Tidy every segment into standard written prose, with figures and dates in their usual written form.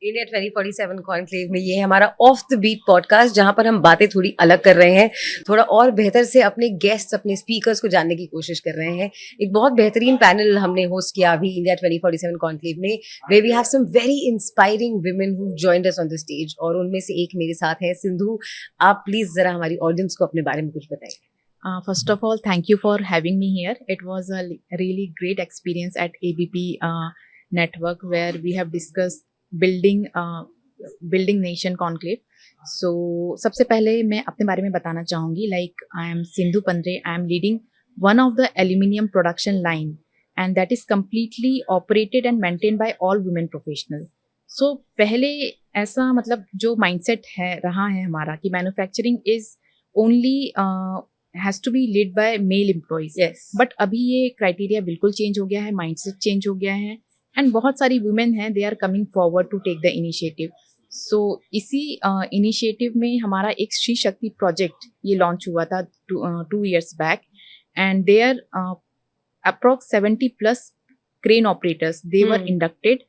India 2047 conclave में ये हमारा ऑफ द बीट पॉडकास्ट जहां पर हम बातें थोड़ी अलग कर रहे हैं, थोड़ा और बेहतर से अपने गेस्ट्स अपने स्पीकर्स को जानने की कोशिश कर रहे हैं। एक बहुत बेहतरीन पैनल हमने होस्ट किया अभी इंडिया 2047 कॉन्क्लेव में, वे we have some very inspiring women who joined us on the stage और उनमें से एक मेरे साथ है सिंधु। आप प्लीज जरा हमारी ऑडियंस को अपने बारे में कुछ बताइए। First of all, thank you for having me here. It was a really great experience at ABP network where we have discussed building nation conclave. So सबसे पहले मैं अपने बारे में बताना चाहूँगी. Like I am Sindhu Pandre. I am leading one of the aluminium production line, and that is completely operated and maintained by all women professional. So पहले ऐसा मतलब जो mindset है रहा है हमारा कि manufacturing is only has to be led by male employees. Yes. But अभी ये criteria बिल्कुल change हो गया है, mindset change हो गया है, and बहुत सारी women हैं, they are coming forward to take the initiative. So इसी initiative में हमारा एक श्री शक्ति project ये launch हुआ था 2 years back, and there approx 70 plus crane operators they were inducted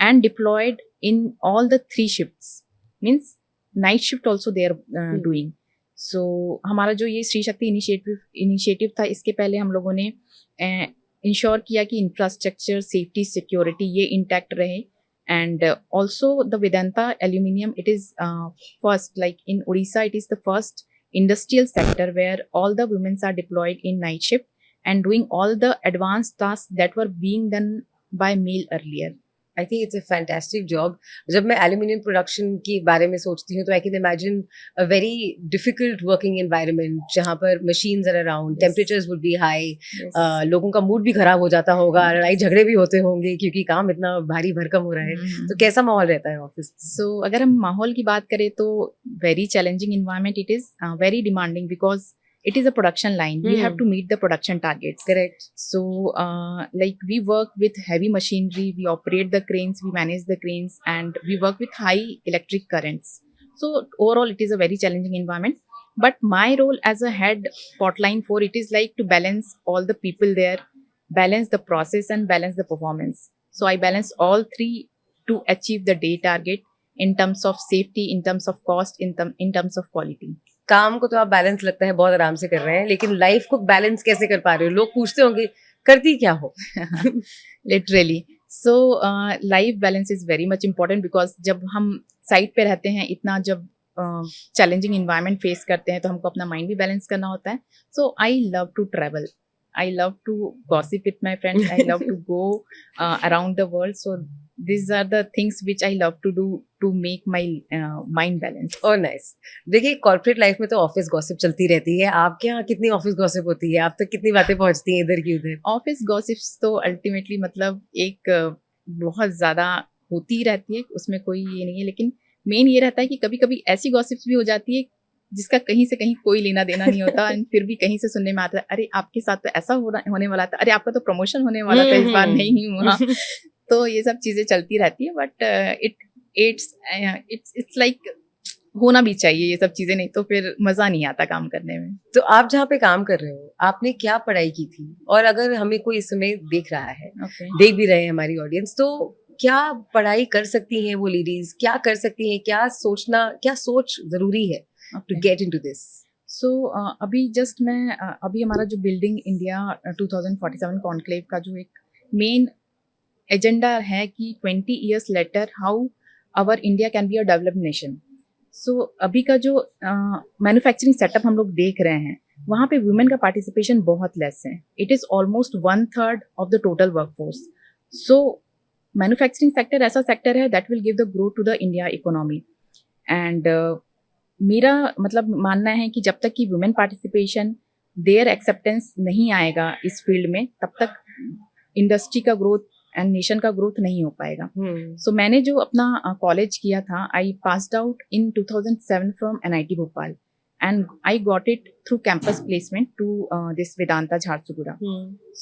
and deployed in all the 3 shifts. Means night shift also they are doing. सो हमारा जो ये श्री शक्ति इनिशिएटिव था, इसके पहले हम लोगों ने इंश्योर किया कि इंफ्रास्ट्रक्चर, सेफ्टी, सिक्योरिटी ये इंटैक्ट रहे. And also the Vedanta aluminium, it is first, like in Orissa, it is the first industrial sector where all the womens are deployed in night shift and doing all the advance task that were being done by male earlier. I think it's a fantastic job. जब मैं aluminium production के बारे में सोचती हूँ तो I can imagine a very difficult working environment जहाँ पर machines are around, temperatures would be high, लोगों का मूड भी खराब हो जाता होगा, लड़ाई झगड़े भी होते होंगे क्योंकि काम इतना भारी भरकम हो रहा है. तो कैसा माहौल रहता है ऑफिस? सो अगर हम माहौल की बात करें तो very challenging environment. It is very demanding because it is a production line. We have to meet the production targets. Correct. So like we work with heavy machinery, we operate the cranes, we manage the cranes, and we work with high electric currents. So overall it is a very challenging environment. But my role as a head potline 4, it is like to balance all the people there, balance the process and balance the performance. So I balance all 3 to achieve the day target in terms of safety, in terms of cost, in terms of quality. काम को तो आप balance लगता है बहुत आराम से कर रहे हैं, लेकिन लाइफ को बैलेंस कैसे कर पा रहे हो? लोग पूछते होंगे करती क्या हो? Literally. So life balance is very much important because जब हम साइट पे रहते हैं, इतना जब चैलेंजिंग इन्वायरमेंट फेस करते हैं, तो हमको अपना माइंड भी बैलेंस करना होता है. So I love to travel, I love to gossip with my friends. I love to go around the world. So these are the things which I love to do to make my mind balance. Oh nice. देखिए corporate life में तो office gossip चलती रहती है. आपके यहाँ कितनी office gossip होती है? आप तक कितनी बातें पहुँचती हैं इधर की उधर? ऑफिस गॉसिप्स तो अल्टीमेटली मतलब एक बहुत ज़्यादा होती रहती है, उसमें कोई ये नहीं है. लेकिन मेन ये रहता है कि कभी कभी ऐसी गॉसिप्स भी हो जाती है जिसका कहीं से कहीं कोई लेना देना नहीं होता. एंड फिर भी कहीं से सुनने में आता है, अरे आपके साथ तो ऐसा होने वाला था, अरे आपका तो प्रमोशन होने वाला था, इस बार नहीं हुआ. तो ये सब चीजें चलती रहती है. बट इट्स लाइक होना भी चाहिए ये सब चीजें, नहीं तो फिर मजा नहीं आता काम करने में. तो आप जहाँ पे काम कर रहे हो, आपने क्या पढ़ाई की थी? और अगर हमें कोई इस समय देख रहा है, देख भी रहे हैं हमारी ऑडियंस, तो क्या पढ़ाई कर सकती हैं वो लेडीज? क्या कर सकती हैं? क्या सोच जरूरी है to get into this? So अभी जस्ट मैं अभी हमारा जो बिल्डिंग इंडिया 2047 कॉन्क्लेव का जो एक मेन एजेंडा है कि 20 years later how our India can be a developed nation. So अभी का जो मैन्युफैक्चरिंग सेटअप हम लोग देख रहे हैं, वहाँ पे वुमेन का पार्टिसिपेशन बहुत लेस है. It is almost 1/3 of the total workforce. So manufacturing sector ऐसा सेक्टर है that will give the growth to the India economy. And मेरा मतलब मानना है कि जब तक कि वुमेन पार्टिसिपेशन, देयर एक्सेप्टेंस नहीं आएगा इस फील्ड में, तब तक इंडस्ट्री का ग्रोथ एंड नेशन का ग्रोथ नहीं हो पाएगा. सो मैंने जो अपना कॉलेज किया था, I passed out in 2007 from NIT Bhopal and I got it through campus placement to this Vedanta Jharsuguda.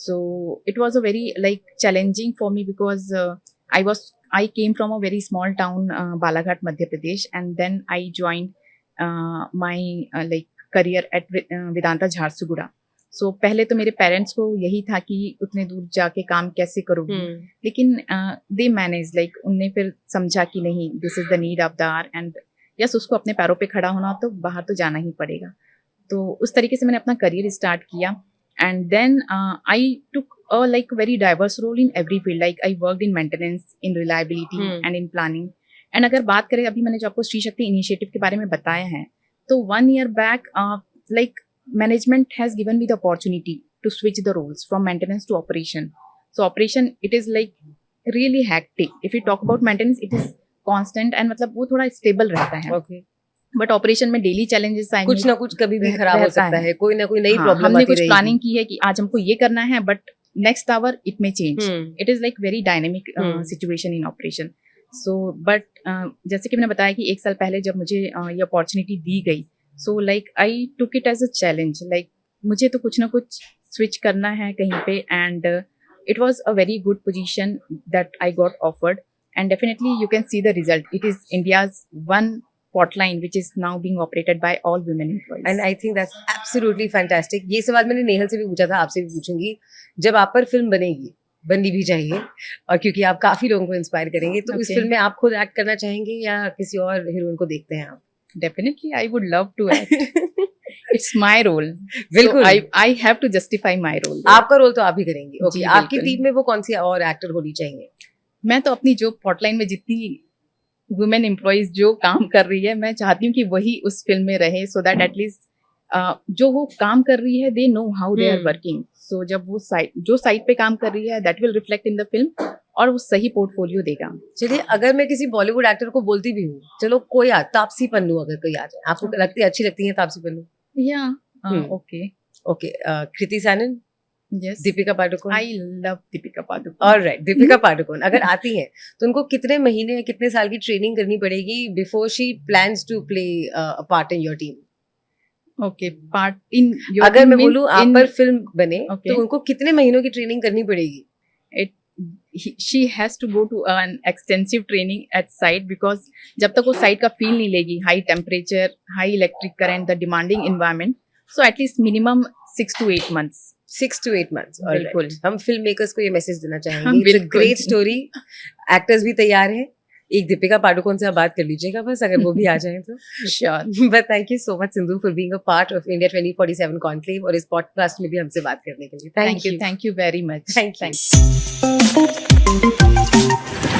So it was a very like challenging for me because I came from a very small town, Balaghat, Madhya Pradesh, and then I joined my like career at Vedanta Jharsuguda. सो पहले तो मेरे parents को यही था कि उतने दूर जाके काम कैसे करोगी, लेकिन दे मैनेज, लाइक उनने फिर समझा कि नहीं, this is the need of the our and yes, उसको अपने पैरों पे खड़ा होना तो बाहर तो जाना ही पड़ेगा। तो उस तरीके से मैंने अपना करियर स्टार्ट किया and then I took a like very diverse role in every field, like I worked in maintenance, in reliability and in planning. And अगर बात करें, अभी मैंने जो आपको स्त्री शक्ति इनिशिएटिव के बारे में बताया है, तो 1 year back like management has given me the opportunity to switch the roles from maintenance to operation. So operation, it is like really hectic. If you talk about maintenance, it is constant and मतलब वो थोड़ा stable रहता है. Okay. But operation में daily challenges आएंगे, कुछ ना कुछ कभी भी खराब हो सकता है, कोई ना कोई नई प्रॉब्लम हमने आती कुछ रहेगी। प्लानिंग की है कि आज हमको ये करना है, but next hour it may change. It is like very dynamic situation in operation. So but जैसे कि मैंने बताया कि 1 साल पहले जब मुझे ये अपॉर्चुनिटी दी गई, so like I took it as a challenge, like मुझे तो कुछ ना कुछ स्विच करना है कहीं पे, and it was a very good position that I got offered and definitely you can see the result. It is India's one Portline which is now being operated by all women employees. And I think that's absolutely fantastic. ये सवाल मैंने नेहल से भी पूछा था, आपसे भी पूछूंगी। जब आप पर फिल्म बनेगी, बननी भी चाहिए, और क्योंकि आप काफी लोगों को इंस्पायर करेंगे, तो इस फिल्म में आप खुद एक्ट करना चाहेंगे या किसी और हीरोइन को देखते हैं आप? Definitely I would love to act. It's my role. बिल्कुल। So I have to justify my role. आपका रोल तो आप ही करेंगे। Okay. जी, आपकी बिल्कुल। टीम में वो कौन सी और एक्टर होनी चाहिए? मैं तो अपनी जो पॉटलाइन में जितनी वुमेन एम्प्लॉइज जो काम कर रही है, मैं चाहती हूँ कि वही उस फिल्म में रहे, सो दैट एटलीस्ट जो वो काम कर रही है, they know how they are working. So जब वो साइट पे काम कर रही है, that will reflect in the film, और वो सही पोर्टफोलियो देगा। चलिए, अगर मैं किसी बॉलीवुड एक्टर को बोलती भी हूँ, चलो कोई तापसी पन्नू अगर कोई आ जाए, आपको लगती है अच्छी लगती है तापसी पन्नू? या okay okay. Kriti Sanon? Yes. Deepika Padukone? I love Deepika Padukone. Alright, Deepika Padukone अगर आती हैं तो उनको कितने महीने या कितने साल की ट्रेनिंग करनी पड़ेगी before she plans to play a part in your team? Okay, part in your अगर team मैं means बोलूं आप in- पर फिल्म बने, Okay. तो उनको कितने महीनों की ट्रेनिंग करनी पड़ेगी? she has to go to an extensive training at site, because जब तक वो साइट का फील नहीं लेगी, high temperature, high electric current, the demanding environment, so at least minimum 6 to 8 months. 6 to 8 months। बिल्कुल। हम फिल्म मेकर्स को ये मैसेज देना हाँ, चाहेंगे, इट्स अ बिल्कुल। ग्रेट स्टोरी, एक्टर्स भी तैयार हैं, एक दीपिका पादुकोण से आप बात कर लीजिएगा बस, अगर वो भी आ जाए तो। Sure. But thank you so much Sindhu for being a part of India 2047 conclave और इस पॉडकास्ट में भी हमसे बात करने के लिए। Thank you very much. Thank you.